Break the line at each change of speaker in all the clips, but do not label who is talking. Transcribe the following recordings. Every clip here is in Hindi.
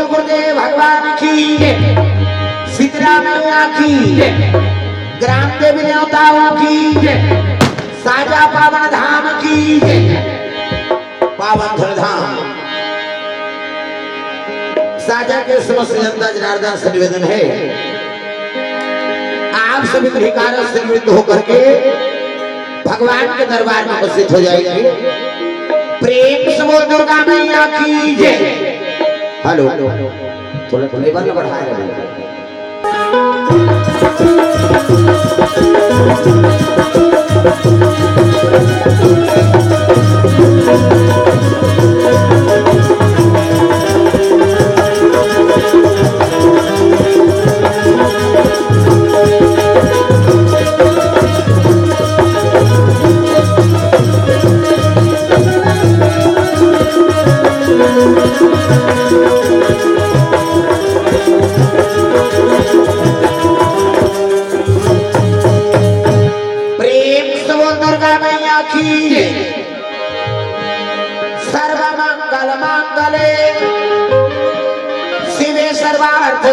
बोल गुरुदेव भगवान की, सीताराम की, ग्राम देवी देवताओं की, साजा पावन धाम की, पावन धरधाम साजा के समस्त जनता जनार्दन से निवेदन है, आप सभी अधिकारों से निवृत्त होकर के भगवान के दरबार में उपस्थित हो जाएंगे। प्रेम से बोल दुर्गा मैया की जय। हेलो, थोड़ा लेवल बढ़ा रहे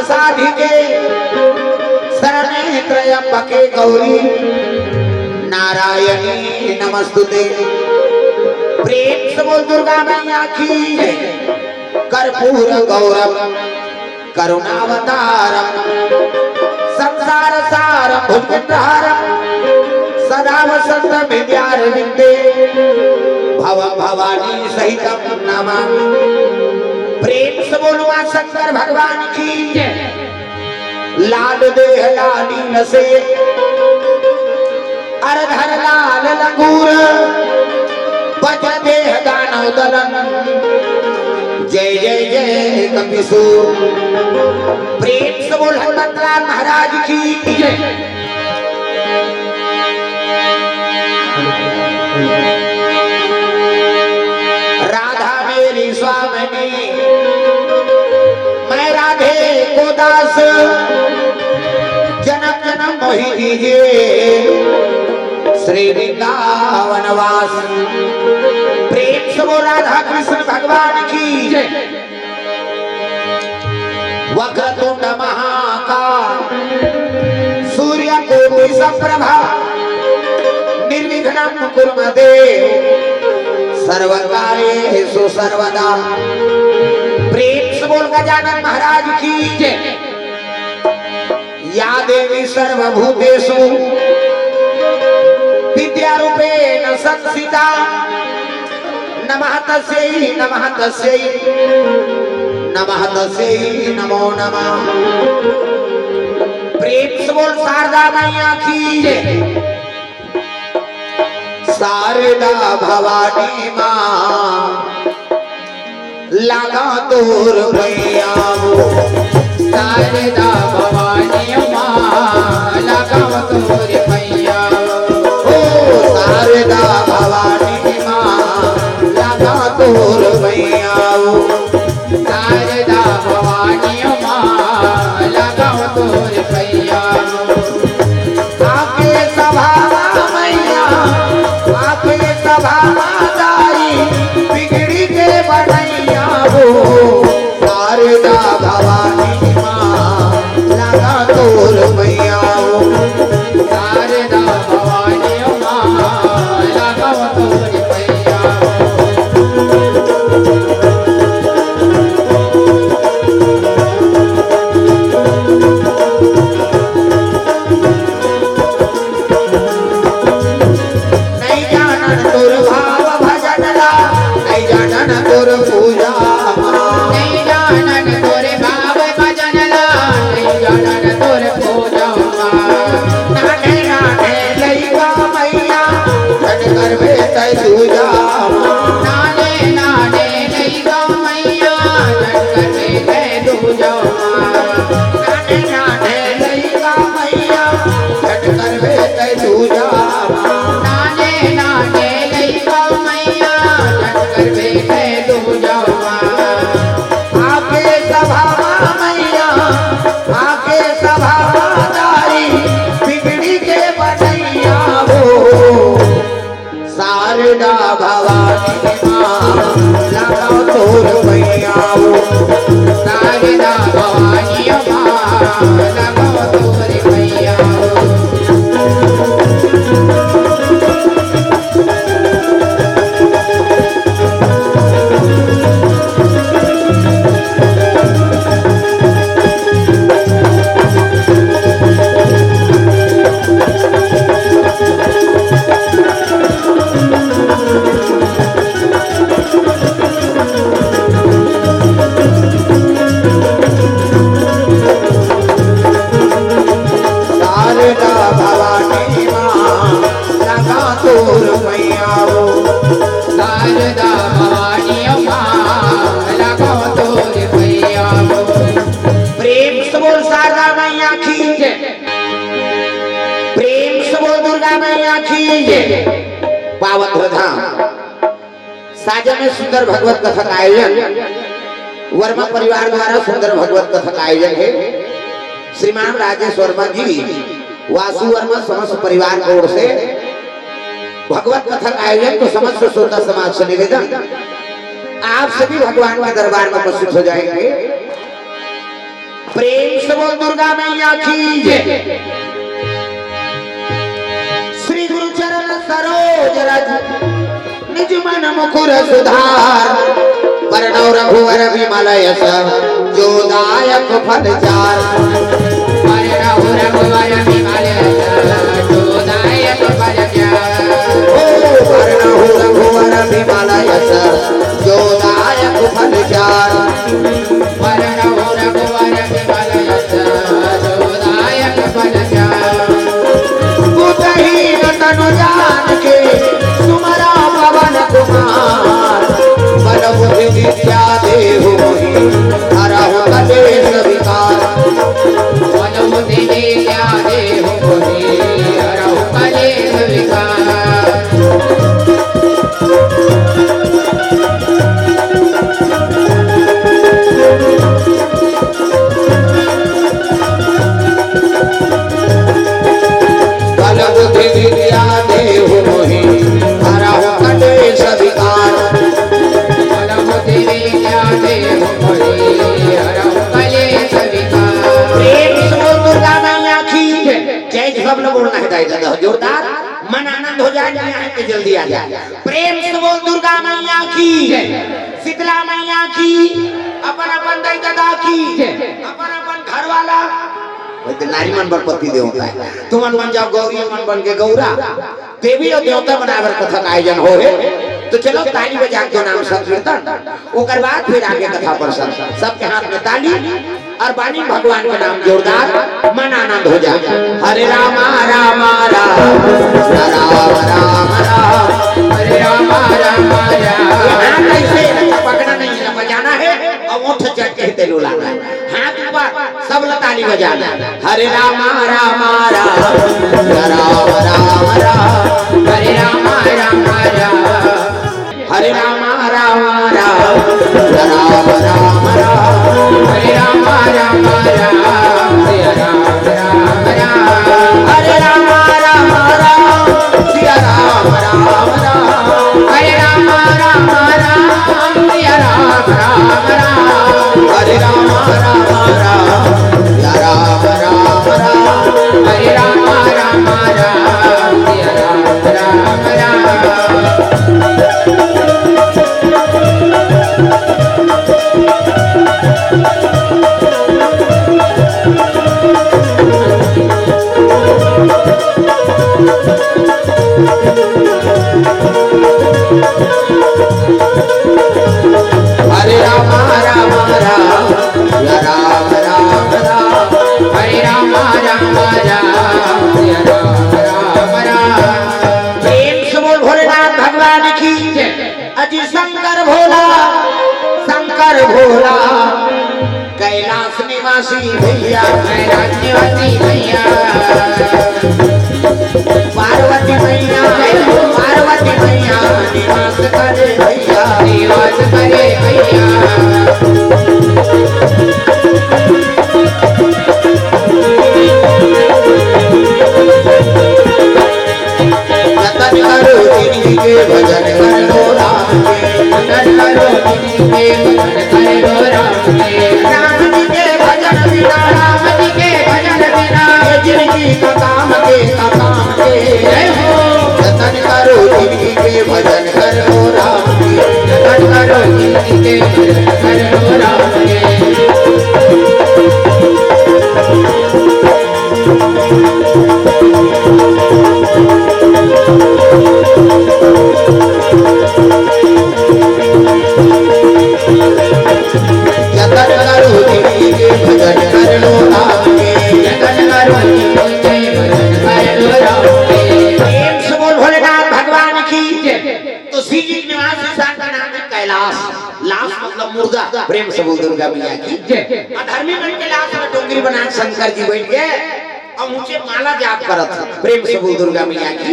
साधिके शरणे त्र्यंबके गौरी नारायणी नमस्तुते। प्रेम से बोल दुर्गा मैया की, कर्पूर गौरव करुणावतारम संसार सारम भुजगेन्द्रहारम सदा वसंत विद्यारविंदे भवं भवानी सहितं नमामि। प्रेम से बोलो मां शंकर भगवान की, लाल देह लालीन से अरधर लाल लंगूर वज्र देह दानव दलन जय जय जय कपिसूर। प्रेम से बोल हनुमंतलाल महाराज की जय। राधा मेरी स्वामिनी मैं राधे को दास जन्म जन्म मोहि दीजिए श्री वृंदावन वास। प्रेम से वो राधा कृष्ण भगवान की जय। वक्रतुंड महाकाल सूर्य कोटि समप्रभा निर्विघ्नं कुरु मे देव सर्वकार्येषु सर्वदा। प्रेम से बोल गजानन महाराज की जय। या देवी सर्वभूतेषु विद्यारूपेण संस्थिता नमः तस्यै नमः तस्यै नमः तस्यै नमो नमः। प्रेम से बोल शारदा मैया की जय। शारदा भवानी माँ लगा तोर भैया वो, शारदा भवानी माँ लगा तोर भैया वो, शारदा भवानी माँ लगा तोर भैया वो, शारदा भवानी माँ लगा तोर भैया वो। आके सभा मैया आके सभा माताई बिगड़ी के बनैया वो, शारदा भवानी माँ लगा तोर भैया वो, शारदा भवानी माँ लगा तोर भैया नहीं जानन तोर भाव भजन ला, नहीं जानन तोर पूजा, नहीं जानन तोर भाव भजन ला, नहीं जानन तोर पूजा। नाने नाने लईगा मैया छठ करबे तै पूजा, नाने नाने लईगा मैया छठ करबे तै पूजा, नाने नाने लईगा मैया छठ करबे तै पूजा, नाने नाने लईगा मैया छठ करबे तै पूजा। आके सभा मैया आके सभा दाई बिगड़ी के बनैया वो, शारदा भवानी माँ लगा तोर भैया वो, शारदा जय। पावन धाम साजा में सुंदर भगवत कथा का आयोजन वर्मा परिवार द्वारा सुंदर भगवत कथा का आयोजन है। श्रीमान राजेश वर्मा जी वासु वर्मा समस्त परिवार की ओर से भगवत कथा का आयोजन तो समस्त श्रोता समाज से निवेदन, आप सभी भगवान के दरबार में उपस्थित हो जाएंगे। प्रेम से बोल दुर्गा मैया की जय। श्री गुरु चरण सरोज रज निज मन मुकुर सुधार, वरणौ रघुवर विमल यश जो दायक फल चार। वरणौ रघुवर विमल यश जो दायक फल चार। वरणौ रघुवर विमल यश जो दायक फल चार। वरणौ रघुवर विमल यश जो दायक फल चार। बुद्धहीन तनु जान के सुमरा पवन कुमार, बल बुद्धि विद्या देहु मोहि हरहु कलेश विकार। बल बुद्धि विद्या देहु मोहि हरहु कलेश विकार। बल बुद्धि विद्या देहु मोहि हरहु कलेश विकार। बल बुद्धि विद्या देहु मोहि हरहु कलेश विकार। प्रेम से बोल दुर्गा मैया की जय। जय सब लोग बोलना है दादा जोरदार, मन आनंद हो जाए, यहाँ पे जल्दी आ जाए। प्रेम से बोल दुर्गा मैया की जय। शीतला मैया की, अपन अपन दादा की, अपन अपन घर वाला नारी मन पर पति देवता है, तुम मन जाओ गौरी मन बन के गौरा। देवी और देवता बनावर कथा का आयोजन हो है, तो चलो ताली बजा के नाम संकीर्तन, ओकर बाद फिर आगे कथा प्रसंग। सबके हाथ में ताली और बानी भगवान का नाम जोरदार, मन आनंद हो जाए। हरे रामा रामा राम राम राम राम, हरे रामा रामा राम। कैसे पकड़ा नहीं है, बजाना है और ओठ चढ़ के तेलू लाना है, हाथ ऊपर सब ताली बजाना। हरे रामा रामा राम राम राम राम, हरे रामा रामा राम। हरे रामा रामा राम राम राम राम, हरे रामा रामा राम सिया राम राम राम। हरे रामा रामा राम सिया राम राम राम, हरे रामा रामा राम सिया राम राम राम। हरे रामा रामा राम सिया राम राम राम, हरे रामा रामा राम सिया राम राम राम। हरे रामा रामा राम या राम राम राम, हरे रामा रामा राम या राम राम राम। प्रेम से बोल भोलेनाथ भगवान की जय। अजी शंकर भोला शंकर भोला, कैलाश निवासी भैया कैलाश निवासी भैया। पार्वती मैया पार्वती मैया निवास करे भैया निवास करे भैया। जतन करो जिन्हीं के भजन कर लो राम के, जतन करो जिन्हीं के भजन कर लो राम के। राम जी के भजन बिना, राम जी के भजन बिना, जिंदगी का काम के जय हो। जतन करो जिंदगी के भजन कर लो राम के, जतन करो जिंदगी के भजन कर लो राम के। जतन करो जिंदगी के भजन कर लो राम के, जतन करो जिंदगी के भजन कर लो राम के। प्रेम से बोल भोलेनाथ भगवान की जय। तो श्री जी निवास स्थान का नाम है कैलाश, लाश मतलब मुर्गा। प्रेम से बोल दुर्गा मैया की जय। अधर्मी बन के लाश में डोंगरी बना शंकर जी बैठ गए और ऊंचे माला जाप करत प्रेम से बोल दुर्गा मैया की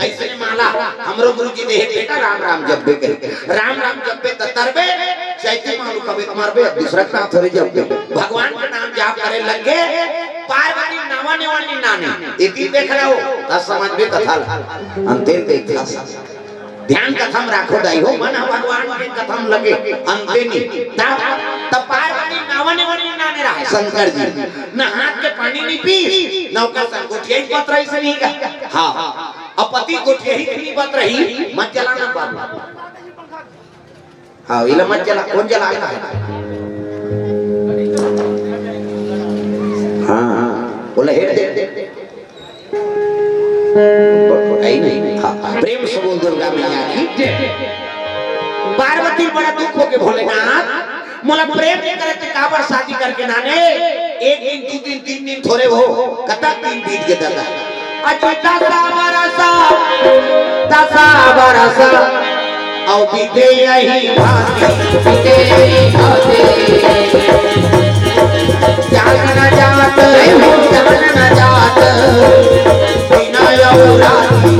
ऐसे माला हमरो गुरुजी देह बेटा राम राम जपबे के राम राम जपबे तरबे चैती मालू कबे मारबे दूसरा का थोड़े जपबे भगवान का नाम जाप करे लगे पार्वती नावा नेवानी नाने इति देख रहा हो त समझ में कथा अंते देखा ध्यान कथम राखो दाई हो मन भगवान के कथम लगे अंते नहीं तब पार्वती नावा नेवानी नाने रहा शंकर जी न हाथ के पानी नहीं पी नौका संकोठिया ही पत्र से नहीं का हां अपति कोठिया ही नहीं बत रही मत जलाना बाबू हां इला मत जला कौन जलाएगा हां बोले हेड दे आई नहीं हां प्रेम से बोल दुर्गा मैया की पार्वती बड़ा दुख हो के भोलेनाथ मोला प्रेम नहीं करे ते काबर शादी करके नाने एक दिन दो दिन तीन दिन थोड़े हो कता दिन बीत के दादा अच्छा दसा बरसा औ बीते यही भांति बीते यही भांति जान न जात बिना यौराती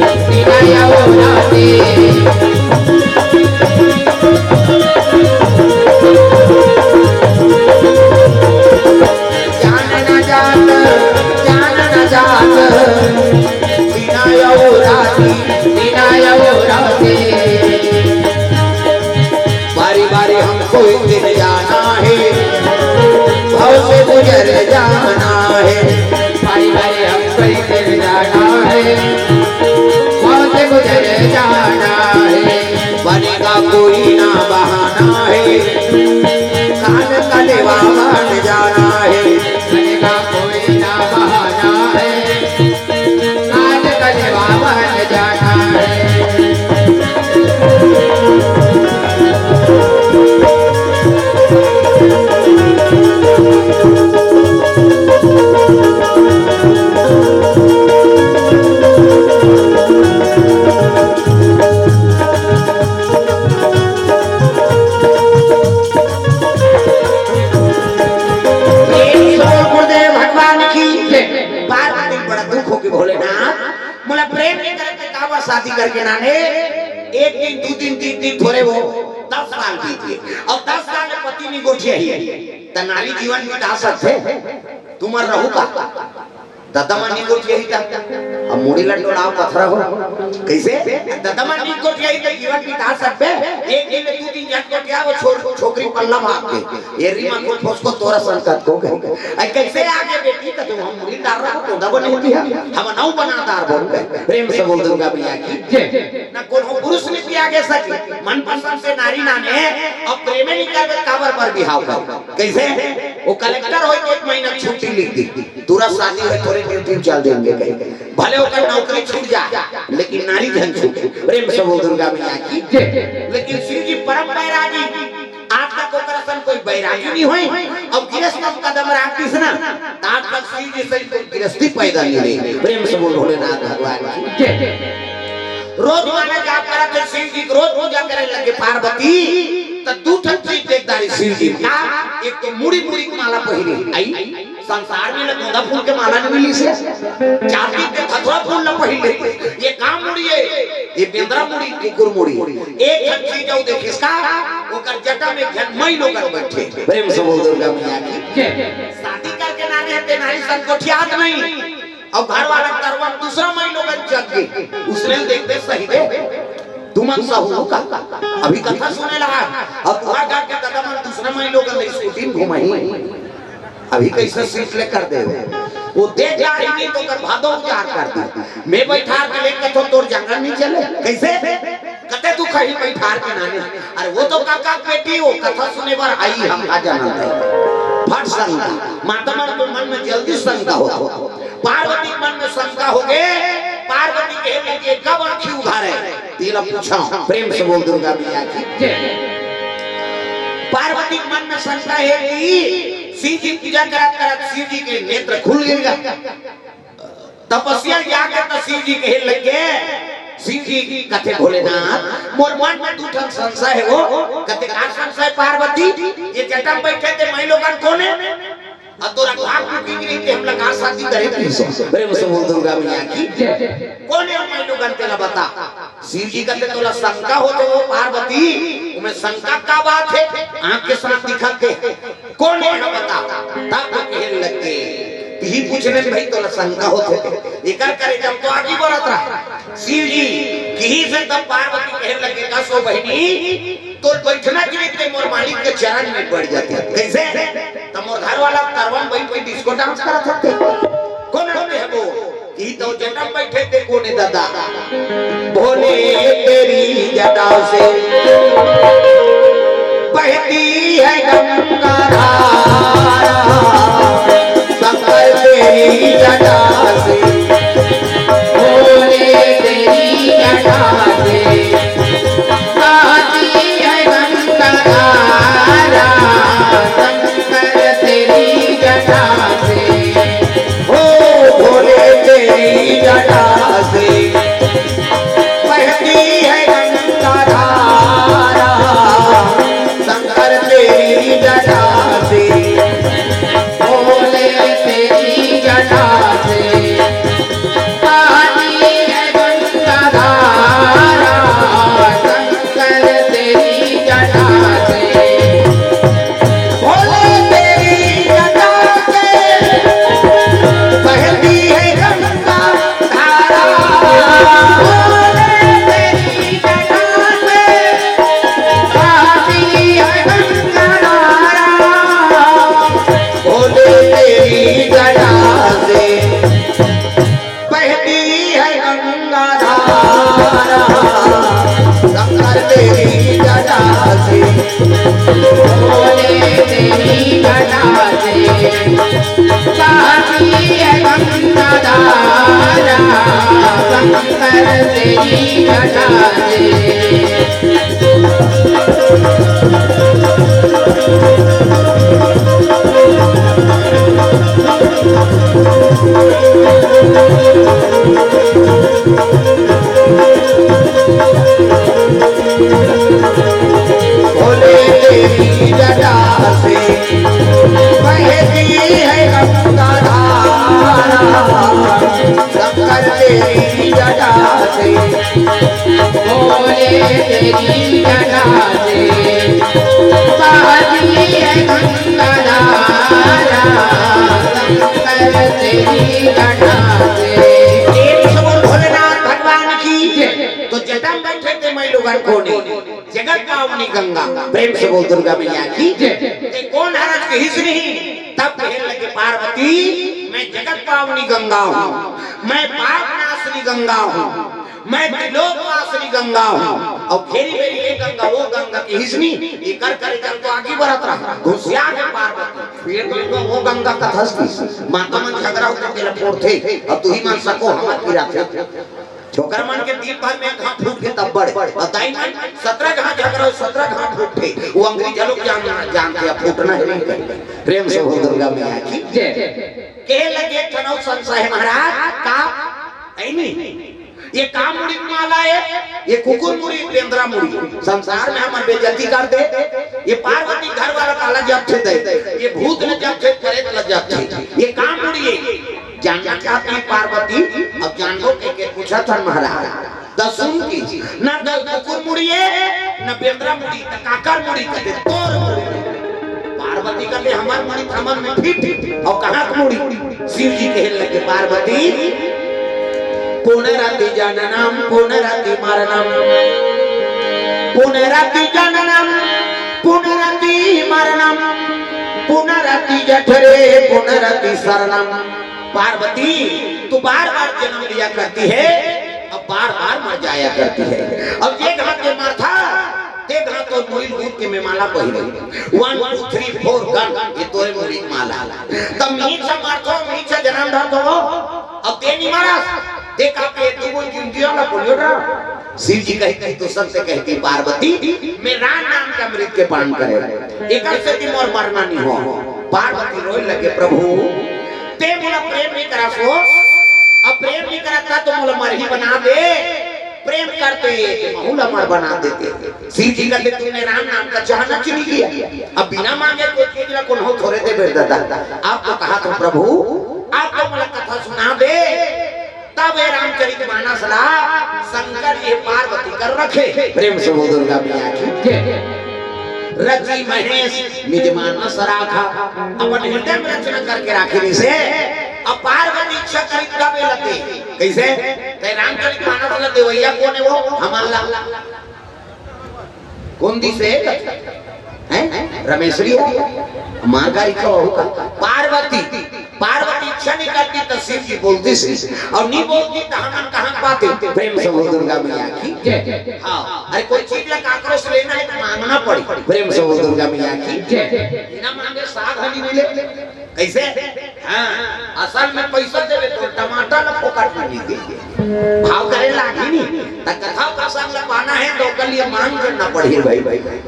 बारी बारी हमको दिन जाना है भाव से गुजर जाना है बारी बारी हमको दिन जाना है भाव से गुजर जाना है बनेगा कोई ना बहाना है कान कलेवा बन जाना है बनेगा कोई ना बहाना है कान कलेवा बन जाना है शादी करके नाने एक दिन दो दिन तीन दिन थोड़े वो 10 साल बीत गए और 10 साल में पति नहीं गोठिया ही त नारी जीवन में ढा सकते तुम रहू का ददमा नहीं गोठिया ही था अब मुड़ी लटोड़ा पत्थर हो कैसे ददमा नहीं गोठिया ही तो जीवन में ढा सकते एक दिन में दो दिन जन गोठिया वो छोकरी पल्ला भाग के ये रीमा को फसको तोरा संकट को गए आई कैसे आगे बेटी का तुम हम मुड़ी डाल रहा तो दबो नहीं दिया हम नौ बनादार बोल गए प्रेम से बोल दूंगा भैया की ना कोनो पुरुष ने भी आगे सके मनपसंद से नारी नाने अब प्रेम नहीं करबे काबर पर बिहाव कर कैसे वो कलेक्टर होय के 1 महीना छुट्टी लिख दी तुरंत शादी है थोड़े दिन चल देंगे कहीं भले ओकर नौकरी छूट जा लेकिन नारी जन छूट प्रेम से बोल दुर्गा मैया की लेकिन शिव जी परम बैरागी आज तक ओकरसन कोई बैरागी नहीं होई अब गिरस्ती कदम राखतीस ना आज तक शिव जी से कोई गिरस्ती पैदा नहीं रही प्रेम से बोल भोलेनाथ भगवान की रोज माने जाप करा तो शिव जी रोज पूजा करे लगे पार्वती त दू ठन चीज देखदारी शिव जी का एक तो मुड़ी मुड़ी की माला पहिरी आई संसार में गोंदा फूल के माला नहीं मिली से चांदी के खतरा फूल न पहिले ये काम मुड़ी है ये बेंद्रा मुड़ी कुकुर मुड़ी एक ठन चीज औ देखिस का ओकर जटा में घनमई लोग बैठे प्रेम से बोल दुर्गा मैया की शादी करके नाने हते नारी संकोठियात नहीं अब घर वाला तरवा दूसरा मई लोग जग गए उसने देखते सही दे तुमन सहू का अभी कथा सुने लगा अब तुम्हारा घर के कदम दूसरा मई लोग स्कूटी घुमाई अभी कैसे सीट ले कर दे वो देख जा रही नहीं तो कर भादो उचार कर दी मैं बैठा के लेके तो तोर जंगल नहीं चले कैसे कते तू कहीं बैठा के नाने अरे वो तो काका बेटी वो कथा सुने पर आई हम आ जाना है फट शंका माता मन के मन में जल्दी शंका हो पार्वती मन में शंका हो गए पार्वती के लिए कब आंखें उघारे तेरा पूछा प्रेम से बोल दुर्गा मैया की पार्वती मन में शंका है कि शिव जी पूजा करत शिव जी के नेत्र खुल गया तपस्या जाके तो शिव जी कहे लगे शिव जी कथे भोलेनाथ मोर मन में दू ठन संशय है वो कथे का संशय पार्वती ये जटा बैठे थे मैं लोगन कोने अब तोरा भाग की गिरी के हम लगा शादी करे नहीं सो प्रेम से बोल दुर्गा मैया की कौन है मैं लोग गंते ना बता शिव जी कहते तोला शंका हो तो वो पार्वती तुम्हें शंका का बात है आंख के साथ दिखाते कौन है ना बता तब तो कहने लगते ही पूछने भाई तोला शंका होते एकर करे जब तो आगे बढ़त रहा शिव जी कहीं से तब पार्वती कहने लगे का सो बहनी तो बैठना के लिए मोर मालिक के चरण में पड़ जाते कैसे तो मोर घर वाला तरवन बैठ के डिस्को डांस करत होते कौन होते है वो ई तो जन्म बैठे थे कोने दादा भोले तेरी जटा से बहती है गंगा धारा शंकर तेरी जटा से भोले तेरी जटा से बहती है गंगा धारा शंकर तेरी जटा से हो भोले तेरी जटा से बहती है गंगा धारा शंकर तेरी जटा से भोले तेरी जटा से बहती है गंगा धारा शंकर तेरी जटा से भोले तेरी जटा से बहती है गंगा धारा भोले तेरी जटा से बहती है गंगा धारा भोले तेरी जटा से बहती है गंगा धारा शंकर तेरी जटा से भोले तेरी जटा से बहती है गंगा धारा शंकर तेरी जटा से भोले तेरी जटा से बहती है गंगा धारा शंकर तेरी जटा से भोले तेरी जटा से बहती है गंगा धारा शंकर तेरी जटा से एक सबोर भोलेनाथ भगवान की तो जटा बैठे थे मैं लोगन को जगत पावनी गंगा प्रेम से बोल दुर्गा मैया की जय कौन हरज के हिस नहीं तब कहने लगे पार्वती मैं जगत पावनी गंगा हूँ मैं पाप नाशनी गंगा हूँ मैं त्रिलोकवासिनी गंगा हूँ और फेरी मेरी ये गंगा वो गंगा की हिसनी ये कर करे जब तो आगे बढ़त रहा घुसिया है पार्वती ये गंगा वो गंगा का हंसती माता मन झगड़ा होकर तेरा फोड़ थे अब तू ही मान सको हमारे पीरा थे छोकर मन के दिन भर में घाट फूट के तब बड़े और दाई मन 17 घाट झगड़ा 17 घाट फूटे वो अंग्रेज लोग जानते हैं फूटना है नहीं प्रेम से बोल दुर्गा मैया की जय के लगे ठनौ संशय महाराज का ऐ नहीं ये काम मुड़ी माला है ये कुकुर मुड़ी पेंद्रा मुड़ी संसार में हमारे बेइज्जती कर दे ये पार्वती घर वाला काला जब थे दे ये भूत ने जब थे प्रेत लग जाते ये काम मुड़ी है जानना चाहती है पार्वती अब जानो के पूछा था महाराज दसुन की न कुकुर मुड़ी है न पेंद्रा मुड़ी न काकर मुड़ी कहते तोर मुड़ी पार्वती कहते हमार मुड़ी थमन में फिट और कहां मुड़ी शिव जी कहने लगे पार्वती पुनरति जननम पुनरति मरणम पुनरति जननम पुनरति मरणम पुनरति जठरे पुनरति शरणम पार्वती तू बार बार जन्म लिया करती है अब बार बार मर जाया करती है अब ये घाट के माथा ते घाट तो मुड़ी दूध के में माला पहले 1 2 3 4 गन ये तोरे मुड़ी माला तब मीठा मारतो मीठा जन्म धर दो अब तेनी महाराज देखा के तू वो जिंदगियों ना बोलियो ना शिव जी कहती तो सबसे कहती पार्वती मेरा नाम का अमृत के पान करे एक से कि मोर मरना नहीं हो पार्वती रोए लगे प्रभु ते मोला प्रेम नहीं करा सो अब प्रेम नहीं करता तो मोला मर ही बना दे प्रेम करते माहौल अमर बना देते। शिव जी कहते तूने राम नाम का चाहना क्यों नहीं किया? अब बिना मांगे कोई चीज ला कौन हो थोड़े दे बेटा आपको कहा तो प्रभु आपको मला कथा सुना दे। तब ये रामचरितमानस ला शंकर ये पार्वती कर रखे। प्रेम से वो दुर्गा मैया की रची महेश निज मानस राखा अपन हृदय में रचना करके राखी से अब पार्वती इच्छा करी तब लते कैसे ते रामचरितमानस ला देवैया कौन है वो हमारा कौन दी से हैं रमेश्वरी मां का इच्छा होगा। पार्वती पार्वती इच्छा नहीं करती तो शिव जी बोलती से और नहीं बोलती तो हम कहां पाते। प्रेम से वो दुर्गा मैया की जय। हां अरे कोई चीज ला आक्रोश लेना है तो मांगना पड़ी। प्रेम से वो दुर्गा मैया की जय। बिना मांगे साग हली मिले कैसे? हां असल में पैसा देवे तो टमाटर ला फोकट में दी भाव करे लागी नहीं त कथा प्रसंग ला पाना है तो के लिए मांग करना पड़ी भाई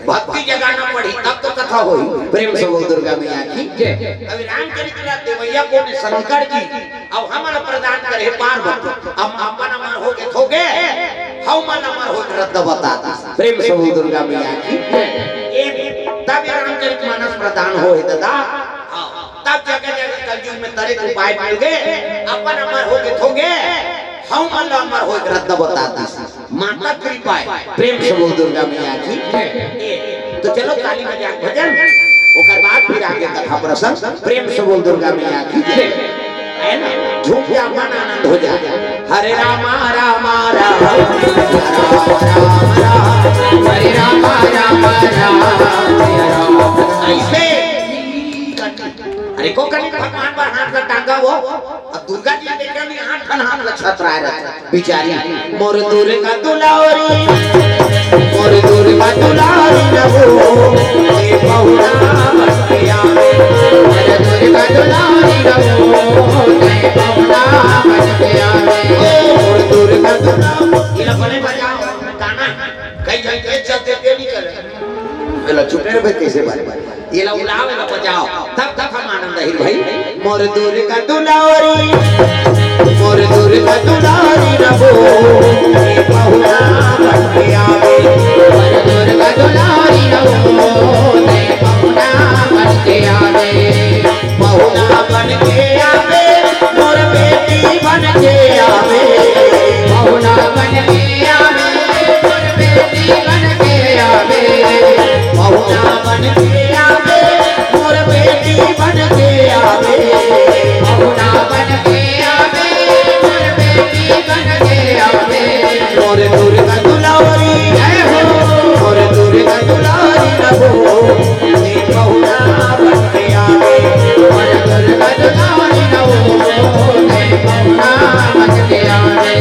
भक्ति जगाना पड़ी तब तो कथा होई। प्रेम से वो दुर्गा मैया की जय। अभी रामचरित ला देवैया को ने शंकर जी अब हमन प्रदान करे पार्वती अब अपन अमर हो के थोगे हम मन अमर हो रद्द बताता। प्रेम से वो दुर्गा मैया की जय। तब रामचरितमानस प्रदान होए दादा तब जगह जगह कलयुग में तरह उपाय मिल गए अपन अमर हो के थोगे हम मन अमर हो रद्द बताता माता कृपा। प्रेम से वो दुर्गा मैया की जय। तो चलो काली मजाक भजन ओकर बाद फिर आगे कथा प्रसंग। प्रेम से बोल दुर्गा मैया की जय है ना झूम जा मन आनंद हो जा। हरे रामा रामा राम हरे रामा रामा राम ऐसे अरे को कनी भगवान पर हाथ का टांगा वो अब दुर्गा जी देखा नहीं हाथ हाथ लक्षत रहा बिचारी मोर दुर्गा दुलारी मोर दुर्गा दुलारी नबो ए बहुना बसिया मोर दुर्गा दुलारी नबो ए बहुना बसिया मोर दुर्गा दुलारी ये भले बजाओ गाना कई जगह चलते नहीं करे पहला चुपे रहे कैसे बारे ये ला उलाव ला बजाओ तब हम आनंद हिर भाई। मोर दुर्गा दुलारी मोर दुर्गा दुलारी रबो ए बहुना बन के आवे मोर दुर्गा दुलारी रबो ए बहुना बन के आवे बहुना बन के आवे मोर बेटी बन के आवे बहुना बन के आवे मोर बेटी बन के आवे बहुना बन के आवे मोर बेटी बन के आवे बहुना बन के आवे मोर बेटी बन के आवे मोर दुर्गा दुलारी जय हो मोर दुर्गा दुलारी रबो ए बहुना बन के आवे मोर दुर्गा दुलारी रबो ए बहुना बन के आवे।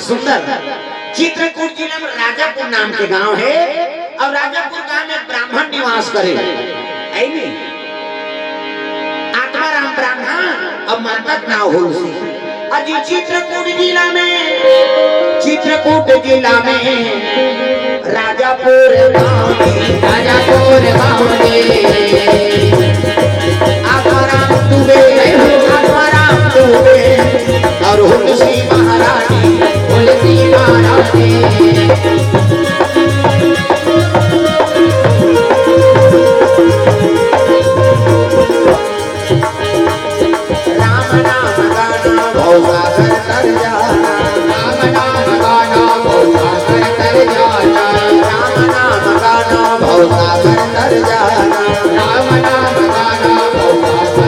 सुंदर चित्रकूट जिले में राजापुर नाम के गांव है और राजापुर गांव में ब्राह्मण निवास करे आत्माराम ब्राह्मण अब मरकत ना हो अजी चित्रकूट जिला में राजापुर गांव में आत्माराम दुबे और हुलसी महारानी राम नाम गाना भौसा कर जाना राम नाम गाना भौसा कर जाना राम नाम गाना भौसा कर जाना राम नाम गाना भौसा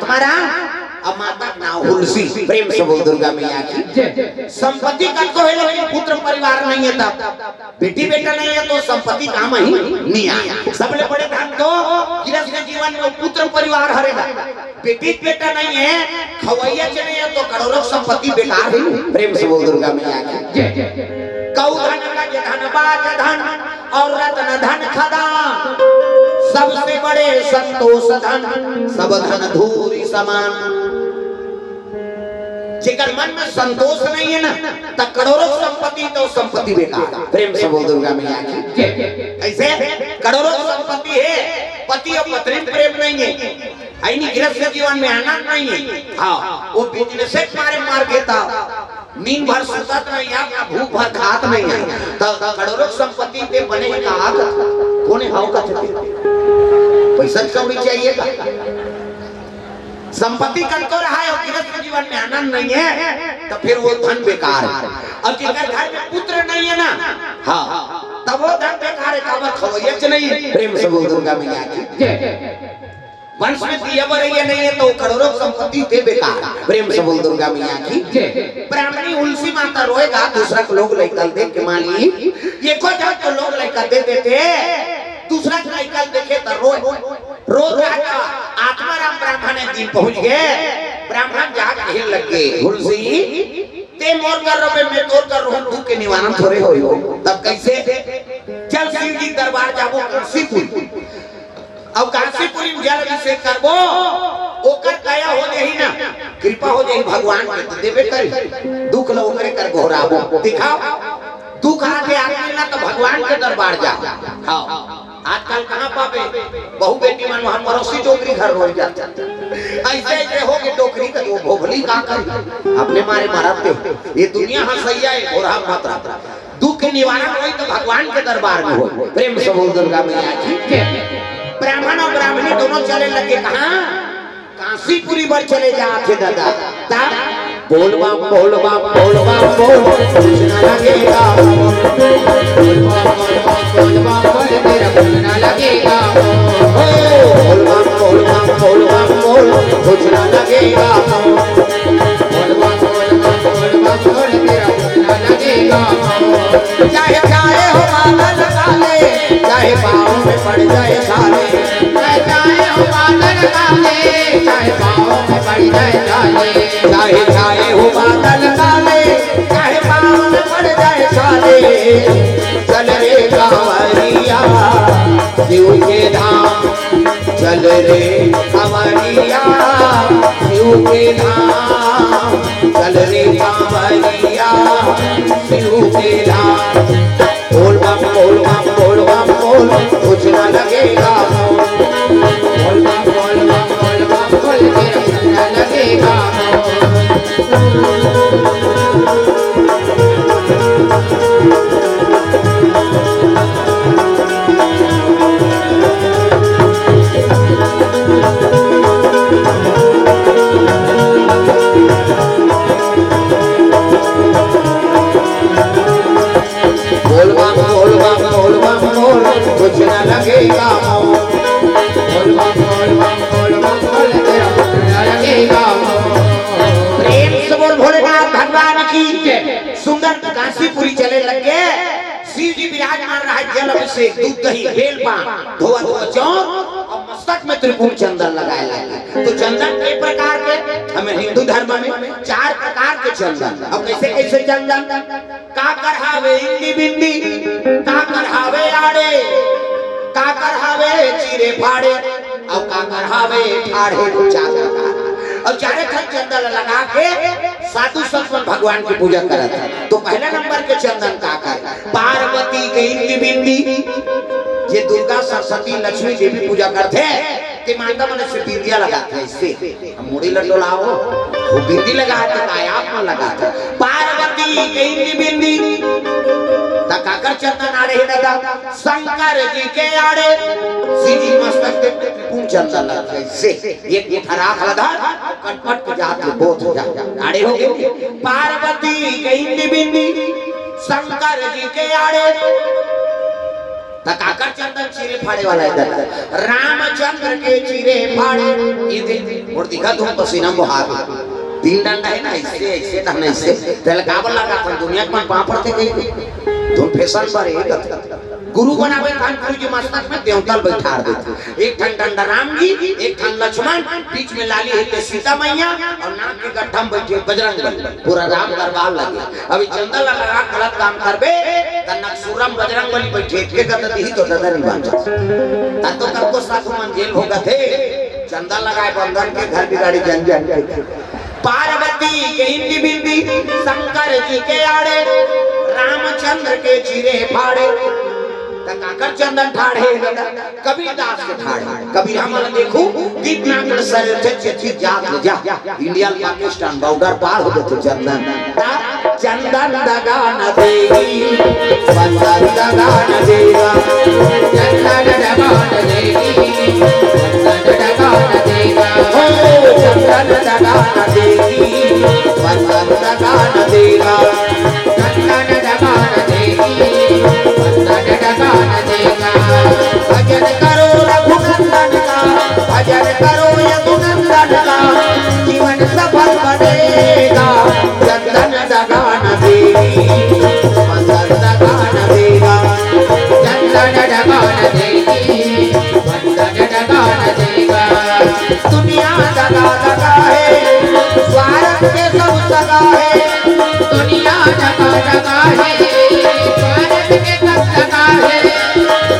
आत्माराम अब माता का नाम हुलसी। प्रेम से बोल दुर्गा मैया की। संपत्ति का तो है लेकिन पुत्र परिवार नहीं है, तब बेटी बेटा नहीं है तो संपत्ति काम ही नहीं आया। सबले बड़े धन तो गृहस्थ जीवन में पुत्र परिवार हरेगा, बेटी बेटा नहीं है, खवैया नहीं है तो करोड़ों संपत्ति बेकार है। प्रेम से बोल दुर्गा मैया की। कौ धन लगे धन बाज धन और रत्न धन खदान, सबसे बड़े संतोष धन सब धन धूरी समान। जेकर मन में संतोष नहीं है ना तो करोड़ों संपत्ति तो संपत्ति बेकार। प्रेम से बोल दुर्गा मैया की। ऐसे करोड़ों संपत्ति है, पति और पत्नी प्रेम नहीं है, नहीं गृहस्थ जीवन में आनंद नहीं है। हाँ वो बिजनेस मार देता, नींद भर सुतत नहीं है, भूख भर खात नहीं है, तो करोड़ों संपत्ति पे बने का कोने हाउ का पैसा कौड़ी चाहिए का संपत्ति करतो रहा है और गृहस्थ जीवन में आनंद नहीं है तो फिर वो धन बेकार है। और जिनका घर में पुत्र नहीं है ना, हाँ तब वो धन बेकार है, काबर खवैया नहीं है। प्रेम से बोल दुर्गा मैया की। वंश में दियावर ये नहीं है तो करोड़ों संपत्ति पे बेकार। प्रेम से बोल दुर्गा मैया की। ब्राह्मणी उलसी माता रोएगा, दूसरा को लोग लेकर देख के माली ये को जब तो लोग लेकर दे देते, दूसरा को लेकर देखे तो रो राजा आत्माराम ब्राह्मण एक दिन पहुंच गए, ब्राह्मण जाग हिल लग गए, तुलसी ते मोर कर रहे मैं तोर कर रहा हूं, तू के निवारण थोड़े हो। तब कैसे चल शिव जी दरबार जाबो काशीपुर, अब काशीपुरी में जल अभिषेक करबो, ओकर दया हो जाही ना, कृपा हो जाही भगवान के देबे करी, दुख लो करे कर घोराबो दिखाओ, दुख आके आदमी ना तो भगवान के दरबार जा। हाँ आजकल कहाँ पापे बहु बेटी मन वहां पड़ोसी टोकरी घर रोल जाता, ऐसे ऐसे हो के टोकरी का वो भोभली का कर अपने मारे मरते। ये दुनिया हंसैया है और हम मत दुख के निवारण होई तो भगवान के दरबार में हो। प्रेम से बोल दुर्गा मैया की। ब्राह्मण और ब्राह्मणी दोनों चले लगे कहाँ, काशीपुरी पर चले जाते दादा। बोल बाम बोल बाम बोल बाम बोल कुछ ना लगेगा, बोल बाम बोल तेरा कुछ ना लगेगा, बोल बाम बोल बाम बोल बाम बोल कुछ ना लगेगा, बोल बाम बोल बाम बोल बाम बोल तेरा कुछ ना लगेगा। चाहे चाहे हो बादल काले, चाहे पाँव में पड़ जाए छाले, चाहे हो बादल काले, चाहे पाँव में पड़ जाए छाले, चाहे चाहे हो बादल काले, चाहे पाँव में पड़ जाए छाले, चल रे कांवरिया शिव के धाम, चल रे कांवरिया शिव के धाम, चल रे कांवरिया शिव के धाम। बोल बम बोल बम बोल बम बोल कुछ ना लगेगा, बोल बम बोल बम बोल बम बोल तेरा कुछ ना लगेगा। कुछ ना लगेगा, बोल बम बोल बम बोल बम बोल तेरा कुछ ना लगेगा। प्रेम से बोल भोलेनाथ भगवान की। सुंदर काशीपुरी चले लगे, शिव जी विराजमान रहा, जल अभिषेक दूध दही बेल पान धोआ धोआ चौर और मस्तक में त्रिपुर चंदन लगाए लगे। तो चंदन कई प्रकार के, हमें हिंदू धर्म में 4 प्रकार के चंदन। अब कैसे कैसे चंदन, का करहावे इंदी बिंदी, का करहावे आड़े, का करहावे चीरे फाड़े, अब का करहावे ठाड़े चादर। और चारे खत चंदन लगा के साधु संत भगवान की पूजा करता है। तो पहले नंबर के चंदन का कर पार्वती के इंदी बिंदी, ये दुर्गा सरस्वती लक्ष्मी देवी पूजा करते कि माता मन से बिंदिया लगाते हैं, इससे मुड़ी लटोलाओ वो बिंदी लगाते कायाप में लगाते। पार्वती के इंदी बिंदी तकाकर चंदन आड़े ही दादा, शंकर जी के आड़े शिव जी मस्तक पे त्रिपुर चंदन लगता है, इससे एक फराक आधार कटपट के जाते बहुत आड़े हो गए। पार्वती के इंदी बिंदी, शंकर जी के आड़े काकर चंदन चीरे फाड़े वाला इधर रामचंद्र के चीरे फाड़े ये देख और दिखा तुम पसीना बहा तीन डंडा है ना इससे ऐसे डंडा इससे तेल काबल लगा था दुनिया में पापड़ थे कहीं तुम फैशन पर एक गुरु बनावे खान गुरु जी मस्तक में देवतल बैठा देते एक ठन डंडा राम जी एक ठन लक्ष्मण बीच में लाली है सीता मैया और नाक के गड्ढा में बैठे बजरंग बली पूरा राम दरबार लगे अभी चंदन लगा गलत काम करबे त नक्सुरम बजरंग बली बैठे के कहते ही तो दादा नहीं बन जाता तो कब को सासू मन जेल होगा थे चंदन लगाए बंधन के घर की गाड़ी जन जन पार्वती के हिंदी बिंदी शंकर जी के आड़े रामचंद्र के चीरे फाड़े काकर चंदन ठाड़े कबीर दास के ठाड़े कबीर हमला देखो कितना कर सर अच्छी जात जा इंडिया पाकिस्तान बॉर्डर पार हो गए चंदन चंदन दगा न देगी चंदन दगा न देगा चंदन दगा न देगी चंदन दगा न देगा हो चंदन दगा न देगी चंदन दगा न देगा चंदन दगा न देगी भजन करो रघुनंदन का भजन करो यदुनंदन का जीवन सफल बनेगा चंदन दगा न देगी चंदन दगा न देगा चंदन दगा न देगी चंदन दगा न देगा दुनिया दगा दगा है स्वार्थ के सब सगा है दुनिया दगा दगा है स्वार्थ के सब सगा है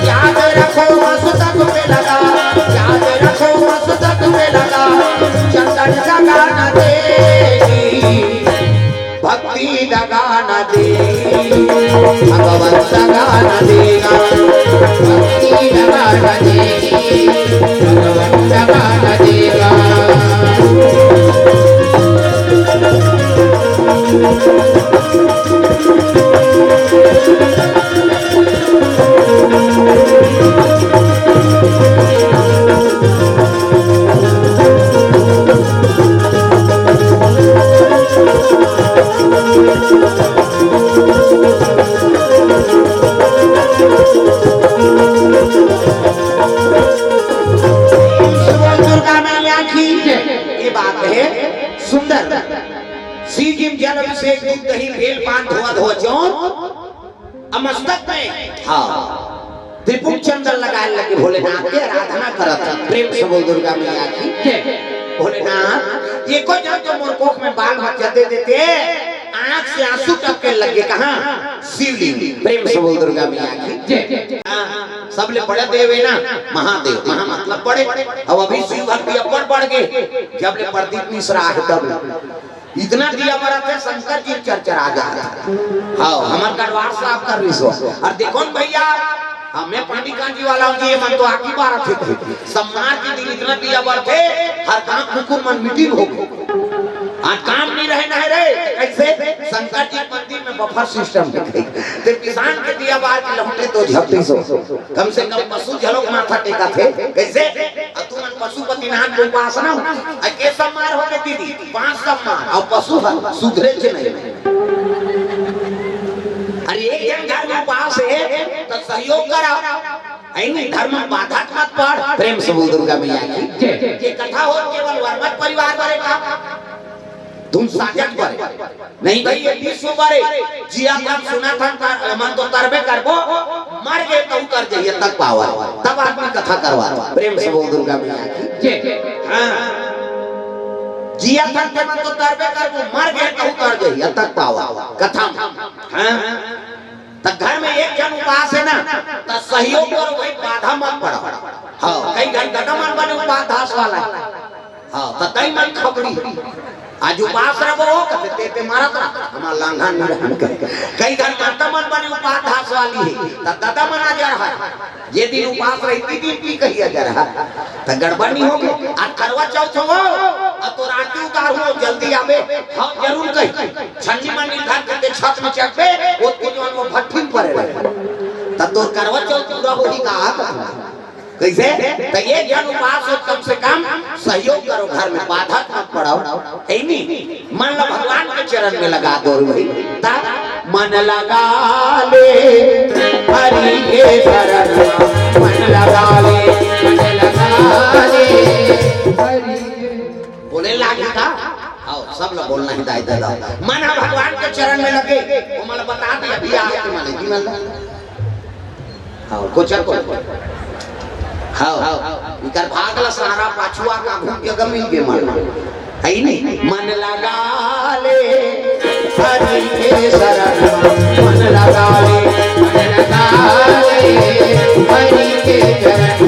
याद रखो मस्तक में लगा याद रखो मस्तक में लगा चंदन दगा न देगी भक्ति दगा न देगी भगवान दगा न देगा भक्ति दगा न देगी भगवान दगा न देगा अभिषेक दूध दही भेल पान धोआ धोआ जौन मस्तक में हाँ त्रिपुर चंदन लगाए लगे भोलेनाथ के आराधना करत प्रेम से बोल दुर्गा मैया की भोलेनाथ ये को जब तो मोर कोख में बाल बच्चा दे देते आंख से आंसू टपके लगे कहां शिवलिंग प्रेम से बोल दुर्गा मैया की सबले बड़े देव है ना महादेव महा मतलब बड़े अब अभी शिव भक्ति अपर बढ़ गए जब ले प्रदीप मिश्रा है तब इतना दिया मरा थे शंकर जी चर्चा आ जा हाँ हमार गढ़वार साहब कर रही सो और देखो भैया मैं पांडिकान जी वाला हूँ ये मन तो आकी बार थे सम्मान के दिन इतना दिया बर थे हर काम कुकुर मन मीटिंग हो आज काम नहीं रहे ना रे कैसे शंकर जी मंदिर में बफर सिस्टम है तो किसान के दिया बार के लौटे तो झपटी सो कम से कम पशु झलोक माथा टेका थे कैसे तुम पशुपति नाथ को उपासना के सम्मान हो गए दीदी 5 सम्मान और पशु सुधरे के नहीं अरे एक जन घर में उपास है तो सहयोग करा ऐनी धर्म बाधा मत पड़ प्रेम से बोल दुर्गा मैया की ये कथा हो केवल वर्मत परिवार वाले का तुम साजन पर नहीं भाई ये विश्व बारे जिया हम सुना था मन तो तरबे करबो मर गए तो उतर जाइए तक पावा तब आदमी कथा करवा प्रेम से बोल दुर्गा मैया की हां जिया था मन तो तरबे करबो मर गए तो उतर जाइए तक पावा कथा हां त घर में एक जन उपास है ना त सहयोग और वही बाधा मत पड़ा हां कई घंटा मन बने उपास दास वाला हां त तई मन खबड़ी आज उपास रहो कहते ते मारत हमार लांघन में रहन के कई घर माता मन बने उपास दास वाली है त दादा मना जा रहा है ये दिन उपास रहती दिन की कहिया जा रहा त गड़बड़ नहीं होगी आज करवा चौथ हो अब तो राती उतार हो जल्दी आवे हम जरूर कही छन्नी मन निर्धार करके छत में चढ़ पे वो जवान वो भट्ठी पड़े रहे त तो करवा चौथ पूरा होई का कैसे तो ये जन उपास हो कम से कम सहयोग करो घर में बाधा मत पड़ाओ है नहीं मान लो भगवान के चरण में लगा दो भाई मन लगा ले हरि के शरण मन लगा ले हरि बोले लागे का आओ सब लोग बोलना ही दाई दादा मन भगवान के चरण में लगे वो मतलब बता दे अभी आके माने जी मतलब आओ कुछ को हां इकर भागला सहारा पाछुआ का घूम के गमिल के मन है नहीं मन लगा ले हरि के शरण मन लगा ले हरि के चरण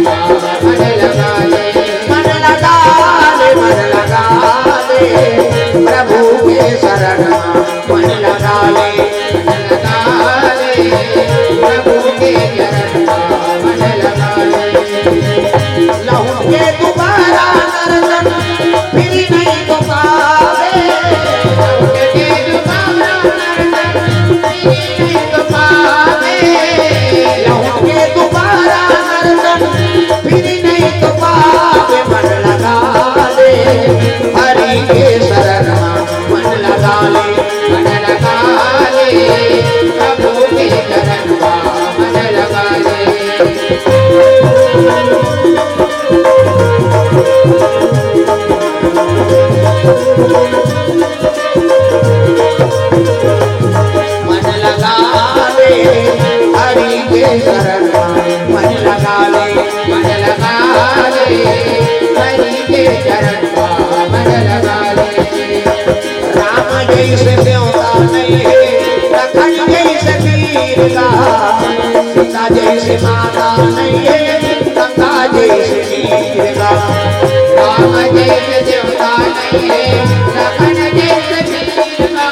मन लगा ले प्रभु के शरण मन लगा ले प्रभु के चरण मन लगा ले लहू के दोबारा दर्शन फिर नहीं तो पावे लहू के दोबारा दर्शन फिर नहीं तो पावे लहू के दोबारा दर्शन फिर नहीं तो पावे मन लगा ले हरि के शरण मन लगा ले प्रभु के चरण मन लगा ले मन लगा ले हरि के शरण मन लगा ले हरि के चरण मन लगा ले राम जैसे देवता नहीं है लखन जैसे वीर का सीता जैसे माता नहीं है लंका जैसे वीर का राम जैसे देवता नहीं है लखन जैसे वीर का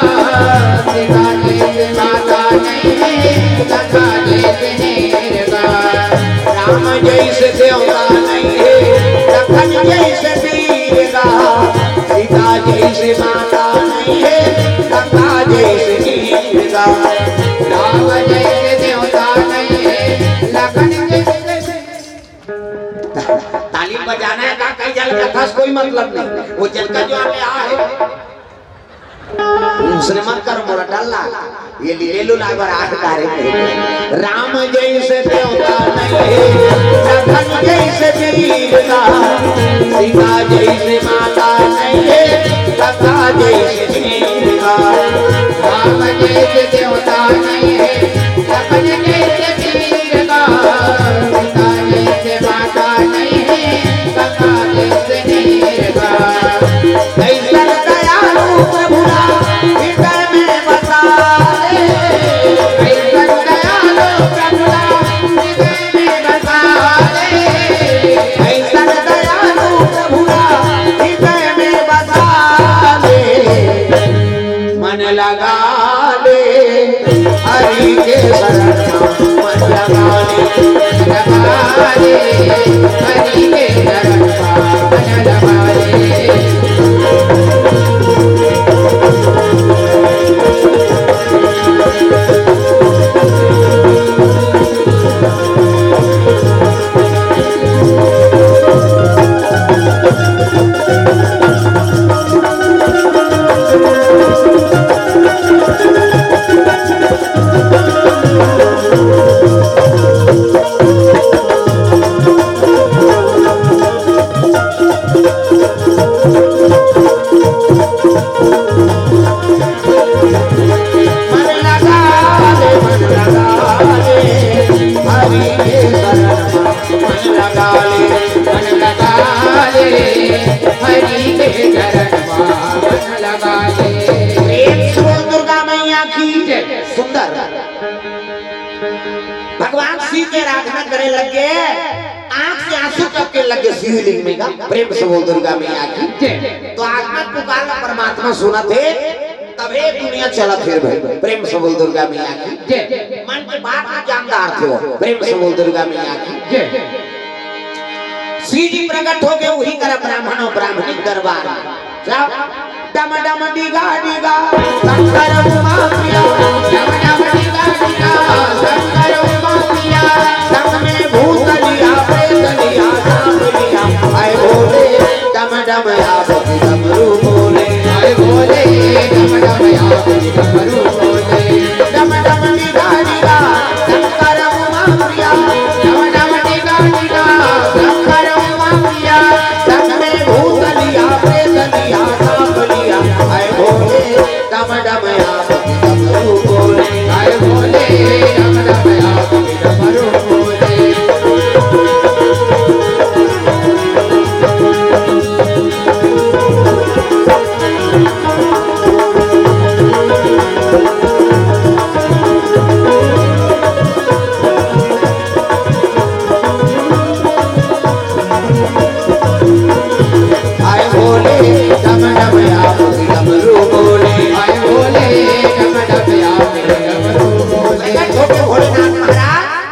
सीता जैसे माता नहीं है लंका जैसे वीर का राम जैसे देवता नहीं है लखन जैसे वीर का सीता जैसे माता नहीं है लंका जैसे वीर का राम जैसे देवता नहीं है लखन जैसे तालीम बजाना है का कई जल का खास कोई मतलब नहीं वो जल का जो आगे आ है उसने मत कर मोरा डालना ये ले लो लागर आठ तारे राम जैसे देवता नहीं है लखन जैसे वीर का सीता जैसे माता नहीं है लंका जैसे वीर का राम जैसे देवता नहीं है लखन जैसे वीर का सीता जैसे माता नहीं है लंका जैसे वीर का कैसा दयालु प्रभुरा हृदय में बसा ले कैसा दयालु प्रभुरा हृदय में बसा ले कैसा दयालु प्रभुरा हृदय में बसा ले मन लगा ले हरि के शरण मन लगा ले हरि के शरण मन लगा ले सुंदर भगवान शिव के आराधना करे लगे आंख से आंसू टपके लगे शिवलिंग में का प्रेम से बोल दुर्गा मैया की तो आत्मा पुकारना परमात्मा सुना थे तबे दुनिया चला फिर भाई प्रेम से बोल दुर्गा मैया की मन की बात में जानदार थे वो प्रेम से बोल दुर्गा मैया की श्री जी प्रकट हो गए वही कर ब्राह्मण और ब्राह्मणी दरबार सब डम डम डिगा डिगा शंकर उमा प्रिया डम डम डिगा डिगा शंकर उमा प्रिया संग में भूत लिया प्रेत लिया नाम लिया आए भोले डम डम आप डमरू बोले आए भोले डम डम आप डमरू